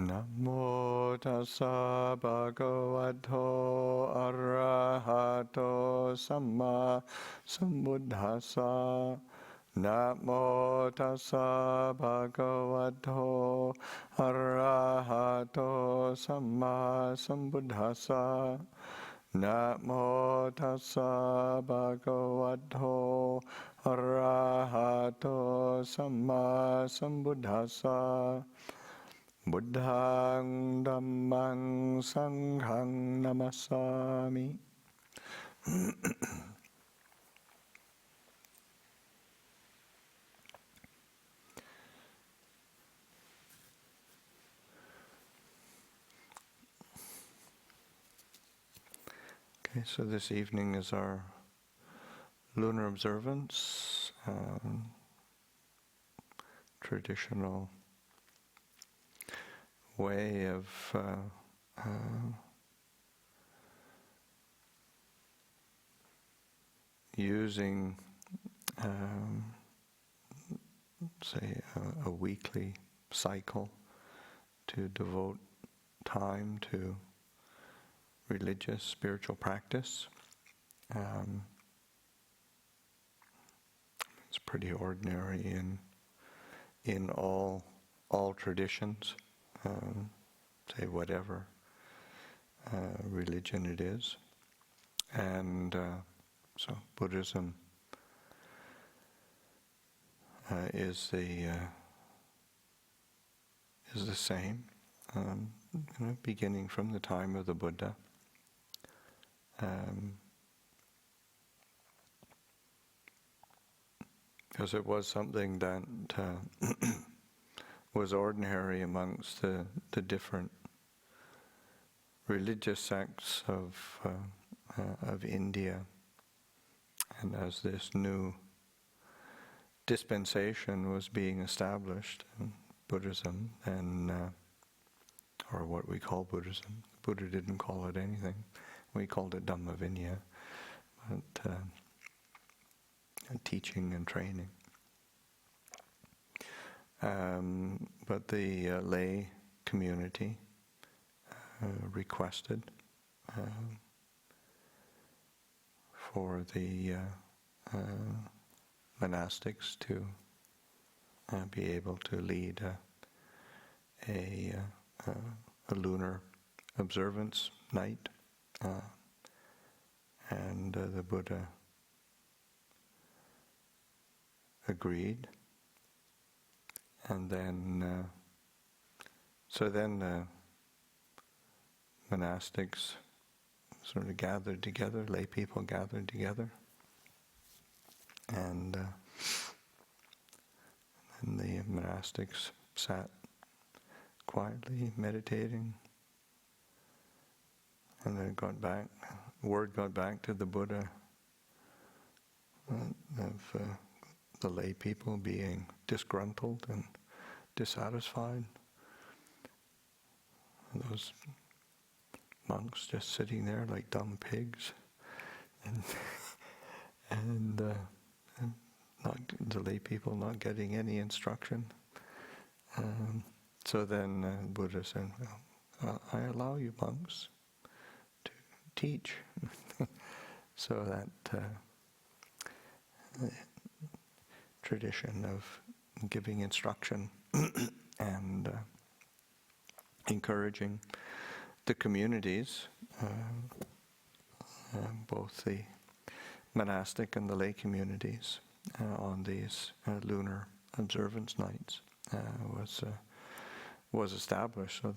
Namo tassa bhagavato arahato samma sambuddhassa. Namo tassa bhagavato arahato samma sambuddhassa. Namo tassa bhagavato arahato samma sambuddhassa. Buddhang Dhammang Sanghang Namasami. Okay, so this evening is our lunar observance, traditional way of using, say, a weekly cycle to devote time to religious, spiritual practice. It's pretty ordinary in all traditions. Say whatever religion it is, and so Buddhism is the same, beginning from the time of the Buddha. Because it was something that was ordinary amongst the different religious sects of India, and as this new dispensation was being established in Buddhism, and or what we call Buddhism, Buddha didn't call it anything. We called it Dhamma Vinaya, but teaching and training. But the lay community requested for the monastics to be able to lead a lunar observance night, and the Buddha agreed. And then, so then the monastics sort of gathered together, lay people gathered together, and then the monastics sat quietly meditating, and then word got back to the Buddha of the lay people being disgruntled and dissatisfied. And those monks just sitting there like dumb pigs, and not the lay people not getting any instruction. So then Buddha said, "Well, I allow you monks to teach." So that tradition of giving instruction and encouraging the communities, both the monastic and the lay communities, on these lunar observance nights, was established. So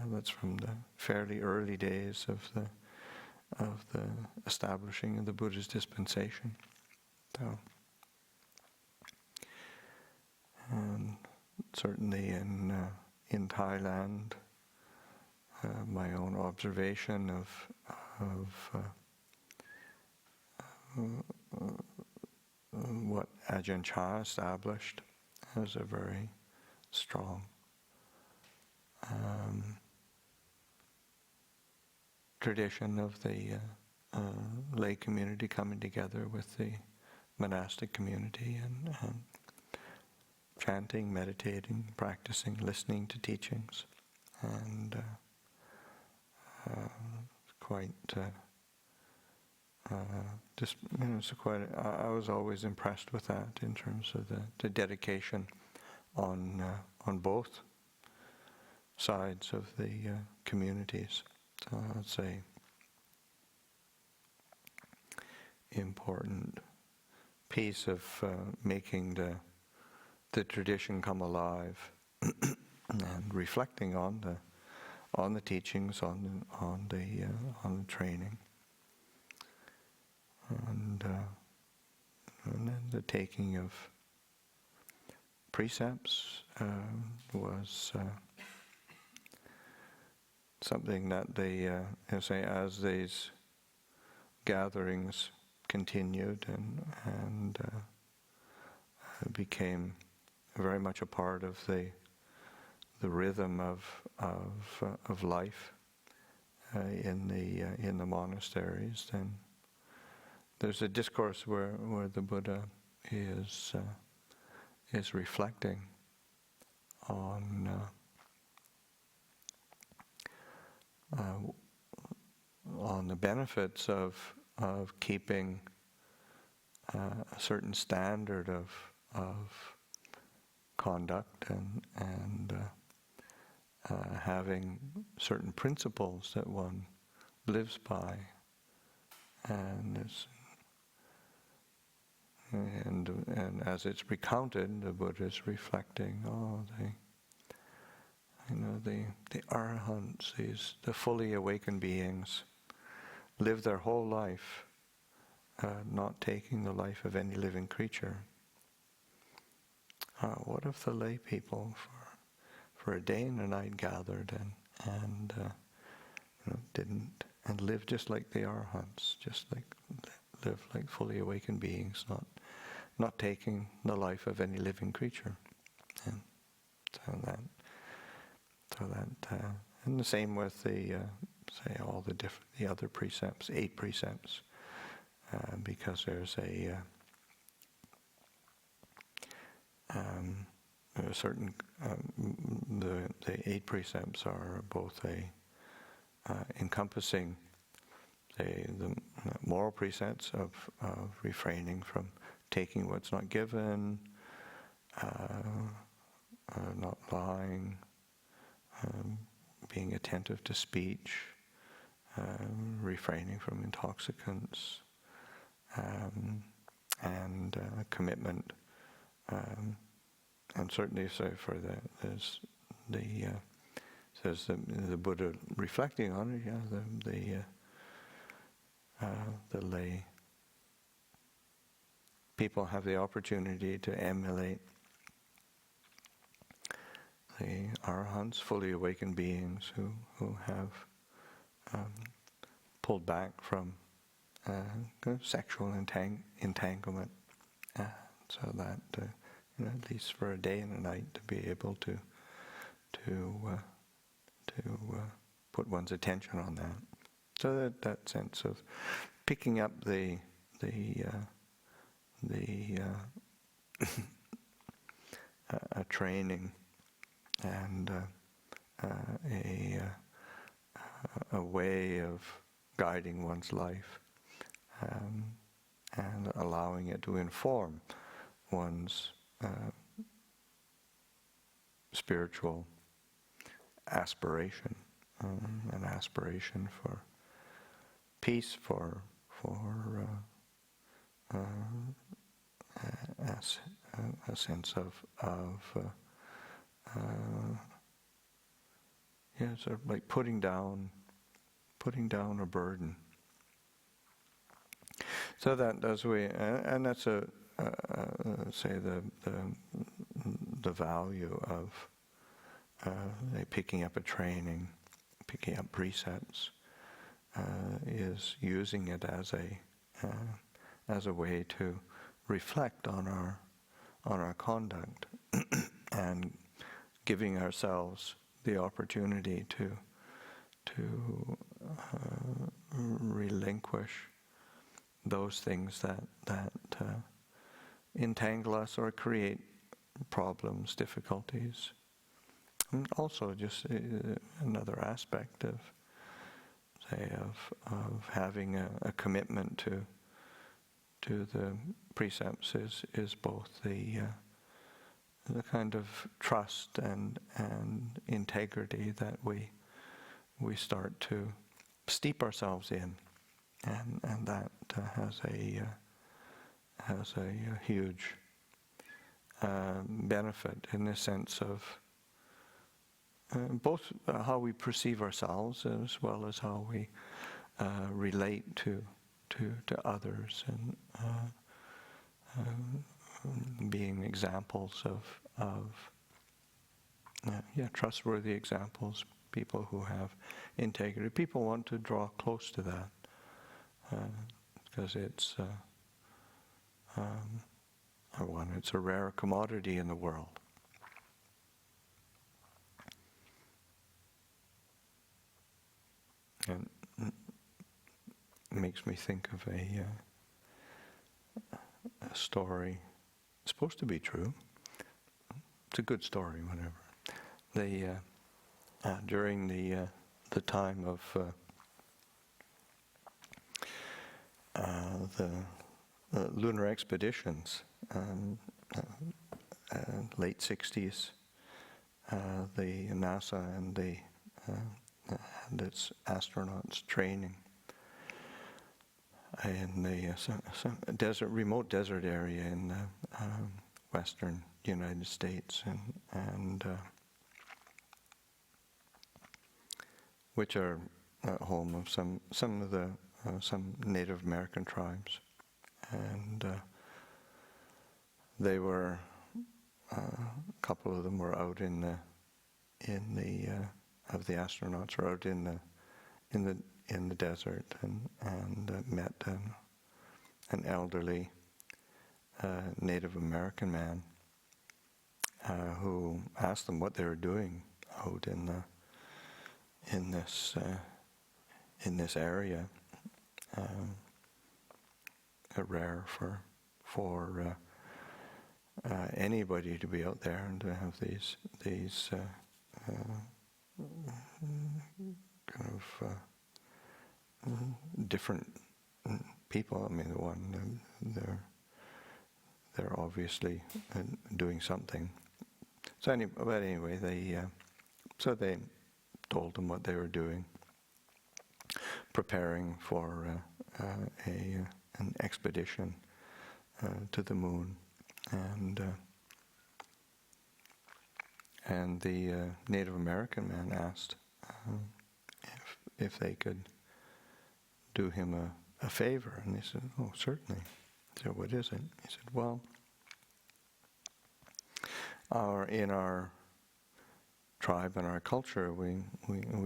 that's from the fairly early days of the establishing of the Buddha's dispensation. So, certainly in Thailand, my own observation of what Ajahn Chah established as a very strong tradition of the lay community coming together with the monastic community and chanting, meditating, practicing, listening to teachings, and quite just so quite. I was always impressed with that in terms of the dedication on both sides of the communities. So I'd say important piece of making the tradition come alive and reflecting on the teachings, on the training, and then the taking of precepts was something that they say as these gatherings continued and became very much a part of the rhythm of life in the monasteries. Then there's a discourse where the Buddha is reflecting on the benefits of keeping a certain standard of conduct and having certain principles that one lives by, and as it's recounted, the Buddha is reflecting, the arahants, the fully awakened beings, live their whole life not taking the life of any living creature. What if the lay people for a day and a night gathered and didn't, and lived just like the arahants, just like live like fully awakened beings, not taking the life of any living creature, and and the same with the all the other precepts, 8 precepts, because there's a certain the 8 precepts are both encompassing the moral precepts of refraining from taking what's not given, not lying, being attentive to speech, refraining from intoxicants, and commitment, and certainly so for says the Buddha reflecting on it, the lay people have the opportunity to emulate the arahants, fully awakened beings who have pulled back from sexual entanglement, so that at least for a day and a night to be able to put one's attention on that. So that sense of picking up the a training and a way of guiding one's life, and allowing it to inform one's spiritual aspiration, an aspiration for peace, for a sense of sort of like putting down a burden. So that as we, and that's say the value of picking up a training, picking up precepts, is using it as a way to reflect on our conduct and giving ourselves the opportunity to relinquish those things that entangle us or create problems, difficulties, And also just another aspect of, say, of having a commitment to the precepts is both the kind of trust and integrity that we start to steep ourselves in, and that has a huge benefit in the sense of both how we perceive ourselves as well as how we relate to others, and being examples of trustworthy examples, people who have integrity. People want to draw close to that because it's it's a rare commodity in the world. And it makes me think of a story. It's supposed to be true. It's a good story, whatever. During the time of the lunar expeditions, late 60s, the NASA and its astronauts training in the remote desert area in the western United States, and which are home of some Native American tribes, and they were a couple of them were out of the astronauts were out in the desert and met an elderly Native American man who asked them what they were doing out in this area. Rare for anybody to be out there and to have these kind of different people. I mean, the one they're obviously doing something. So anyway, they told them what they were doing, preparing for an expedition to the moon, and the Native American man asked if they could do him a favor, and they said, "Oh, certainly." He said, "What is it?" He said, "Well, in our tribe and our culture, we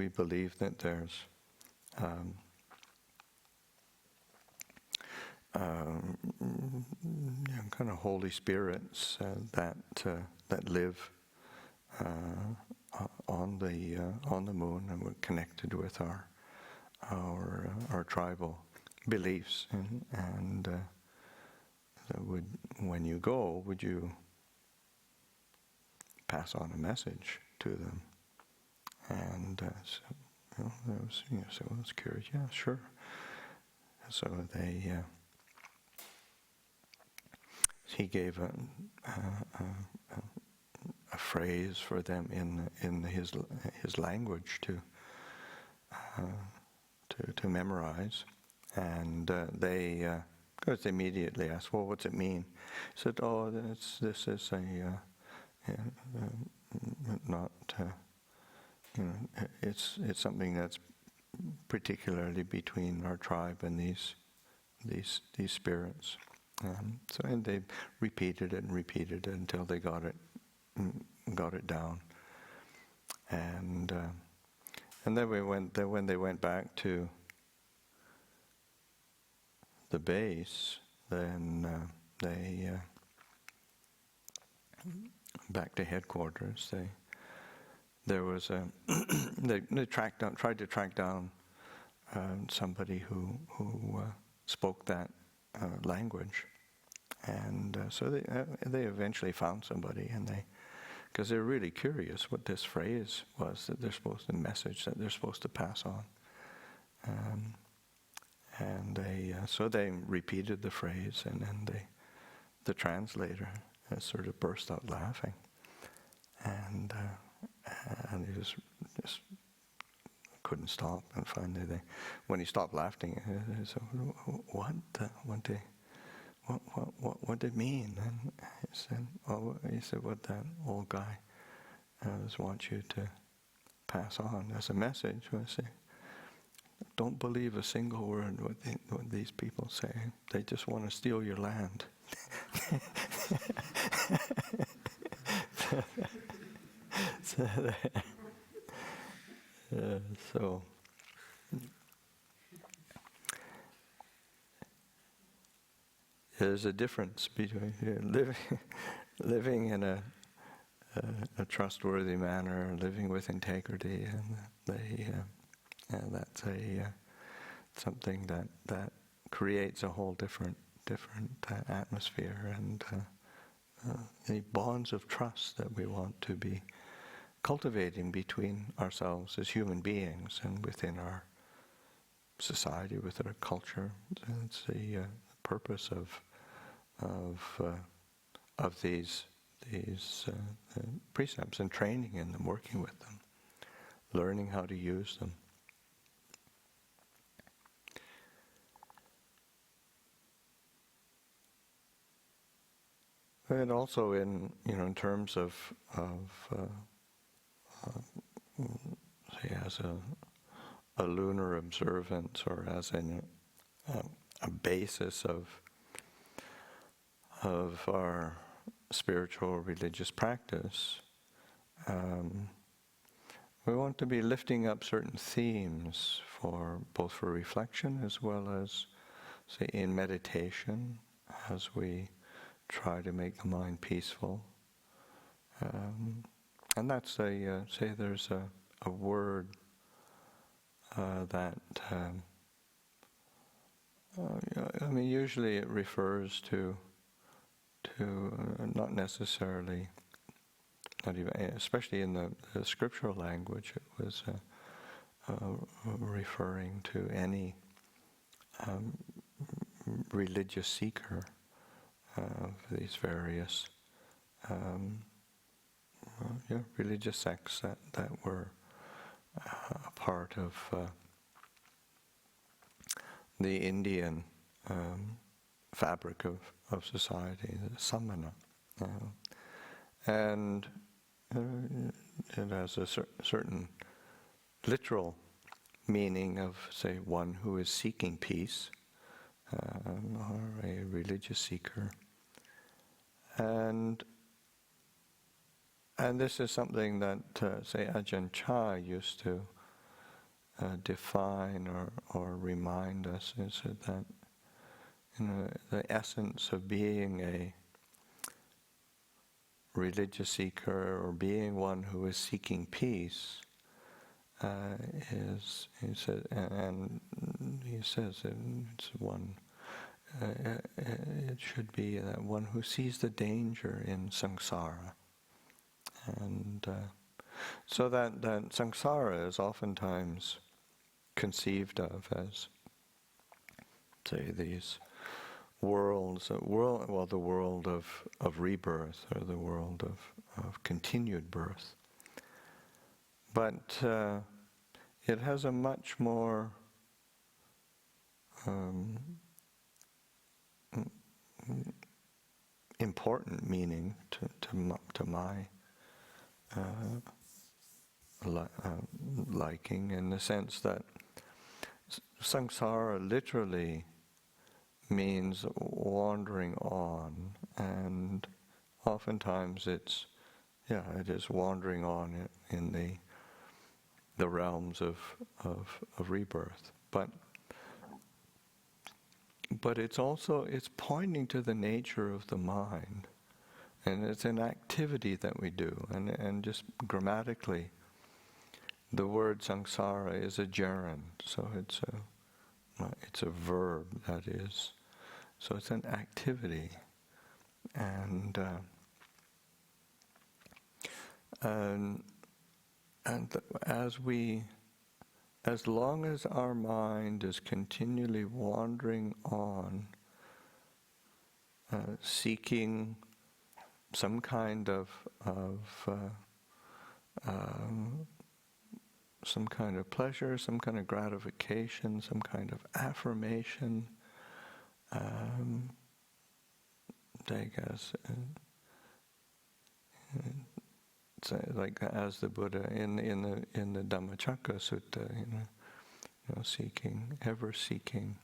believe that there's kind of holy spirits that live on the moon, and we're connected with our tribal beliefs, and when you go, would you pass on a message to them?" And so I was curious. Yeah, sure. So he gave a phrase for them in his language to memorize, and they of course immediately asked, "Well, what's it mean?" He said, "Oh, this is not it's something that's particularly between our tribe and these spirits." And they repeated it until they got it down. And then when they went back to the base, then they back to headquarters. There was they tried to track down somebody who spoke that language, and so they eventually found somebody, and they because they're really curious what this phrase was that they're supposed to, message that they're supposed to pass on. And so they repeated the phrase, and then the translator sort of burst out laughing, and he just couldn't stop. And finally, when he stopped laughing, he said, "What did it mean?" And he said, "What that old guy just wants you to pass on as a message was, don't believe a single word what these people say. They just want to steal your land." So there's a difference between living in a trustworthy manner, living with integrity, and that's something that creates a whole different atmosphere, and the bonds of trust that we want to be cultivating between ourselves as human beings and within our society, within our culture. It's the purpose of these precepts and training in them, working with them, learning how to use them. And also in terms of say as a lunar observance, or as a basis of our spiritual religious practice, we want to be lifting up certain themes both for reflection as well as, say, in meditation, as we try to make the mind peaceful. And that's say there's a word that usually it refers to not necessarily, not even, especially in the scriptural language, it was referring to any religious seeker of these various religious sects that were a part of the Indian fabric of society, the samana. And it has a certain literal meaning of, say, one who is seeking peace, or a religious seeker. And this is something that, say, Ajahn Chah used to define or remind us, is that the essence of being a religious seeker, or being one who is seeking peace, is, he said, and he says it's one. It should be that one who sees the danger in samsara, and so that samsara is oftentimes conceived of as, say, these worlds, the world of rebirth, or the world of continued birth. But it has a much more important meaning to my liking, in the sense that samsara literally means wandering on, and oftentimes it is wandering on in the realms of rebirth, but it's pointing to the nature of the mind, and it's an activity that we do, and just grammatically, the word samsara is a gerund, so it's a verb, that is, so it's an activity, and as long as our mind is continually wandering on, seeking some kind of pleasure, some kind of gratification, some kind of affirmation, like as the Buddha in the Dhammacakka Sutta, ever seeking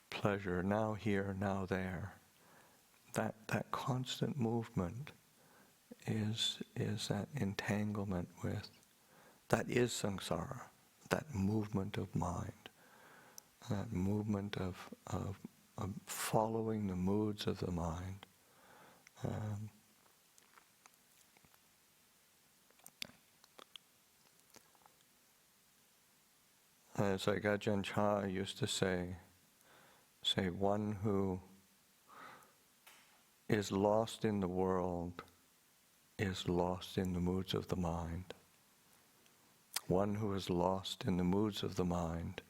pleasure, now here, now there. That constant movement is that entanglement with, that is samsara, that movement of mind, that movement of following the moods of the mind. It's like Ajahn Chah used to say, one who is lost in the world is lost in the moods of the mind. One who is lost in the moods of the mind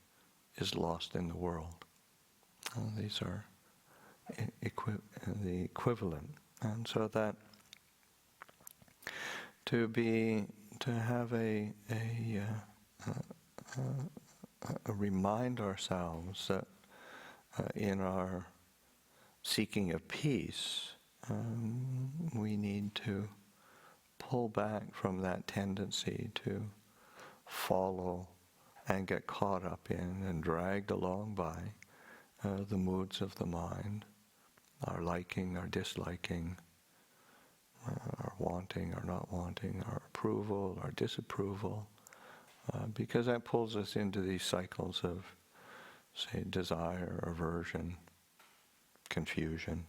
is lost in the world. These are the equivalent. And so that to have a remind ourselves that in our seeking of peace, we need to pull back from that tendency to follow and get caught up in and dragged along by the moods of the mind, our liking, our disliking, our wanting, our not wanting, our approval, our disapproval, because that pulls us into these cycles of, say, desire, aversion, confusion,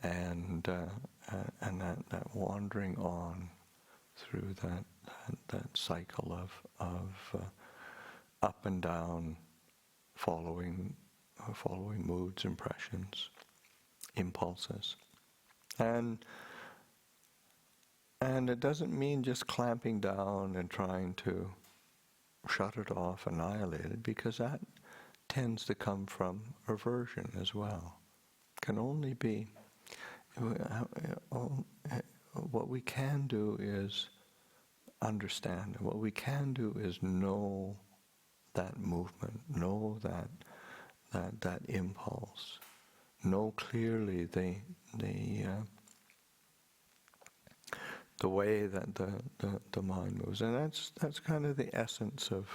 and that wandering on through that cycle of up and down, following moods, impressions, impulses, and it doesn't mean just clamping down and trying to shut it off, annihilate it, because that tends to come from aversion as well. Can only be, what we can do is understand. What we can do is know that movement, know that impulse, know clearly the way that the mind moves, and that's kind of the essence of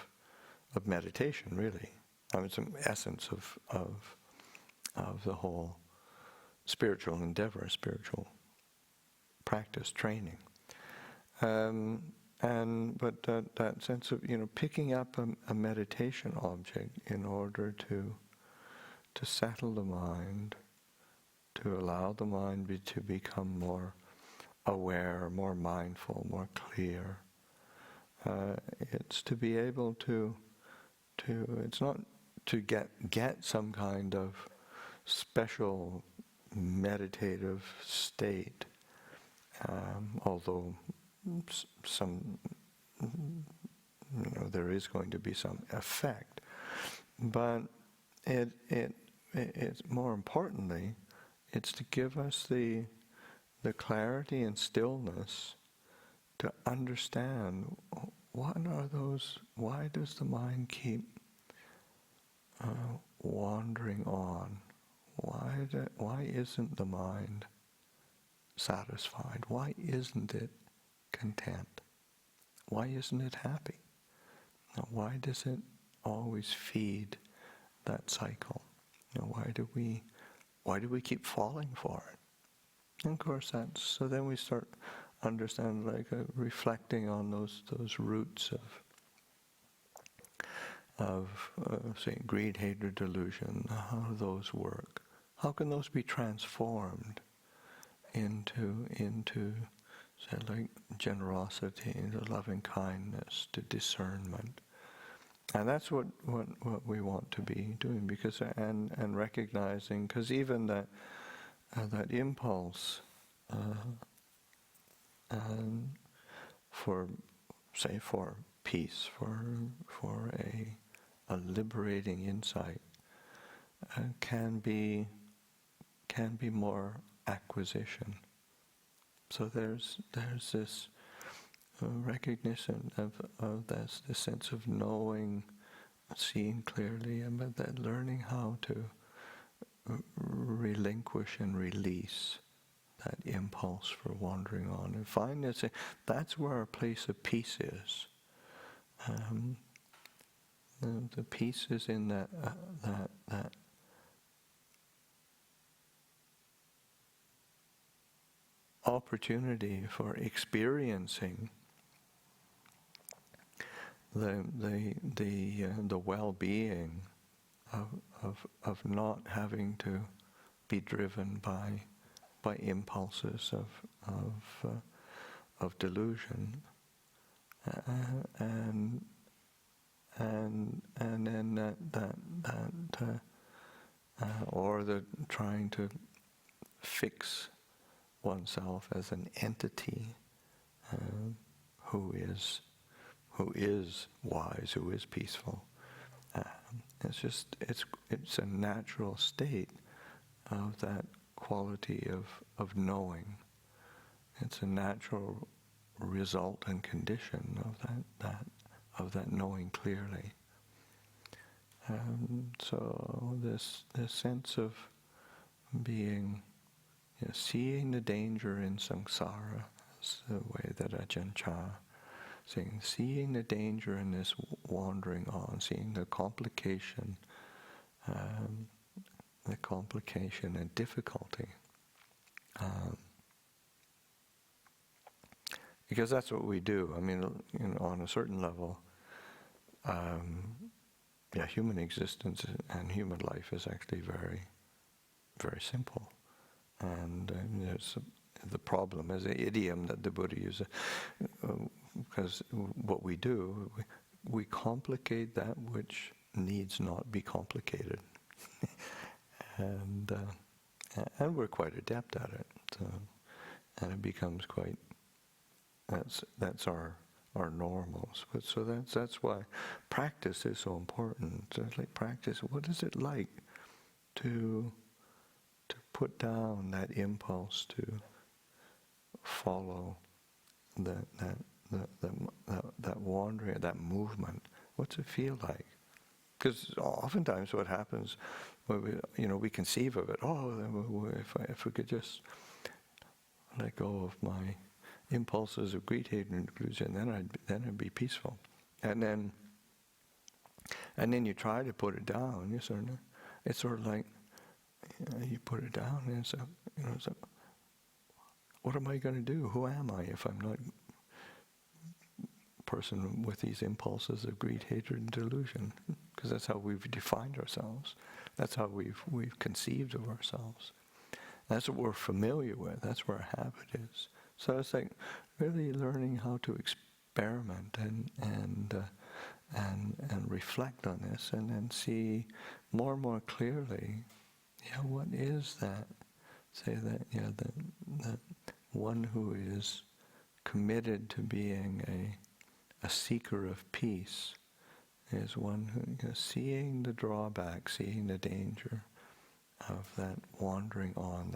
meditation, really. I mean, it's the essence of the whole spiritual endeavor, spiritual practice, training, but that sense of picking up a meditation object in order to settle the mind, to allow the mind to become more aware, more mindful, more clear. It's to be able to it's not to get some kind of special meditative state, although some there is going to be some effect, but it's more importantly, it's to give us the clarity and stillness to understand what are those, why does the mind keep wandering on? Why isn't the mind satisfied? Why isn't it content? Why isn't it happy? Why does it always feed that cycle? Why do we keep falling for it? And of course, so then we start understanding, reflecting on those roots of say, greed, hatred, delusion. How do those work? How can those be transformed into say, like generosity, into loving kindness, to discernment? And that's what we want to be doing, because and recognizing, because even that impulse for peace, for a liberating insight, can be more acquisition. So there's this recognition of this sense of knowing, seeing clearly, but that learning how to relinquish and release that impulse for wandering on, and find that's where our place of peace is. The peace is in that opportunity for experiencing the well-being of not having to be driven by impulses of delusion, and then or the trying to fix oneself as an entity who is wise, who is peaceful. It's a natural state of that quality of knowing. It's a natural result and condition of that knowing clearly. So this sense of being, seeing the danger in samsara, is the way that Ajahn saying, seeing the danger in this wandering on, seeing the complication and difficulty. Because that's what we do. I mean, on a certain level, human existence and human life is actually very, very simple. And there's the problem is an idiom that the Buddha uses, because what we do, we complicate that which needs not be complicated. And we're quite adept at it. And it becomes quite, that's our normals. But so that's why practice is so important. So it's like practice, what is it like to put down that impulse to follow that wandering, that movement? What's it feel like? Because oftentimes what happens, when we conceive of it. Oh, if we could just let go of my impulses of greed, hate, and delusion, then I'd be peaceful. And then you try to put it down. It's sort of like you put it down, and it's what am I going to do? Who am I if I'm not a person with these impulses of greed, hatred, and delusion? Because that's how we've defined ourselves. That's how we've conceived of ourselves. That's what we're familiar with. That's where our habit is. So it's like really learning how to experiment and reflect on this, and then see more and more clearly, what is that? Say that, that one who is committed to being a seeker of peace is one who, seeing the drawback, seeing the danger of that wandering on,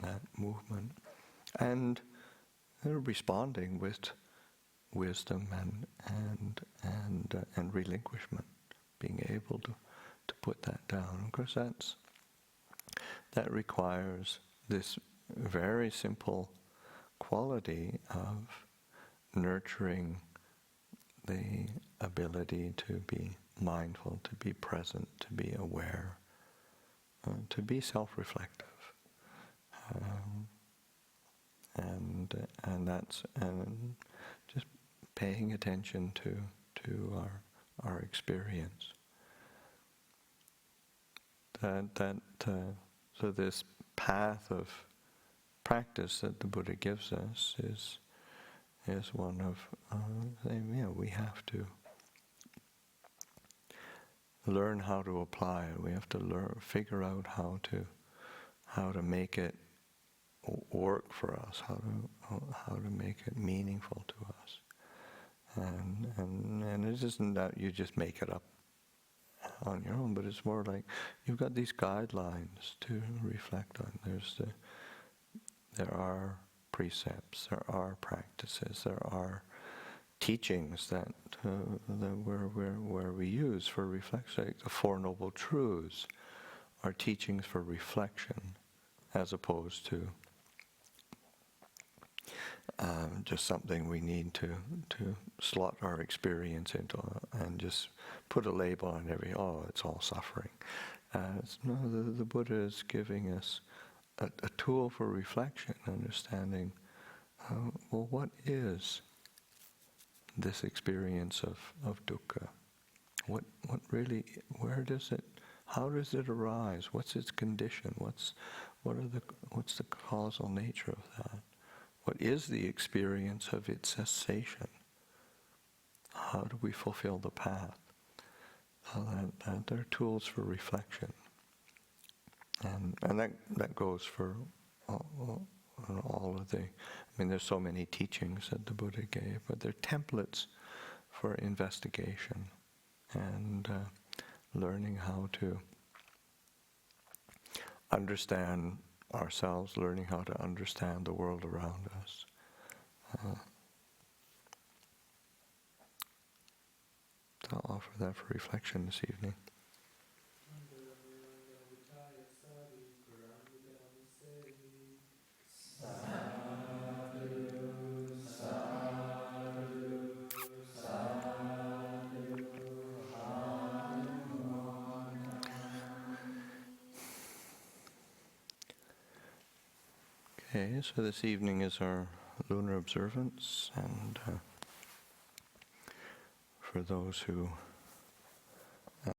that movement, and responding with wisdom and relinquishment, being able to put that down. Of course, that requires this very simple quality of nurturing the ability to be mindful, to be present, to be aware, to be self-reflective. And that's just paying attention to our experience. So this path of practice that the Buddha gives us is one of saying, we have to learn how to apply it. We have to figure out how to make it work for us, how to make it meaningful to us. And it isn't that you just make it up on your own, but it's more like you've got these guidelines to reflect on. There are precepts, there are practices, there are teachings that where we use for reflection. Like the Four Noble Truths are teachings for reflection, as opposed to just something we need to slot our experience into and just put a label on it's all suffering. The Buddha is giving us a tool for reflection, understanding, what is this experience of dukkha? What really, how does it arise? What's its condition? What's the causal nature of that? What is the experience of its cessation? How do we fulfill the path? They're tools for reflection. And that goes for all of the, there's so many teachings that the Buddha gave, but they're templates for investigation and learning how to understand ourselves, learning how to understand the world around us. So I'll offer that for reflection this evening. Okay, so this evening is our lunar observance, and for those who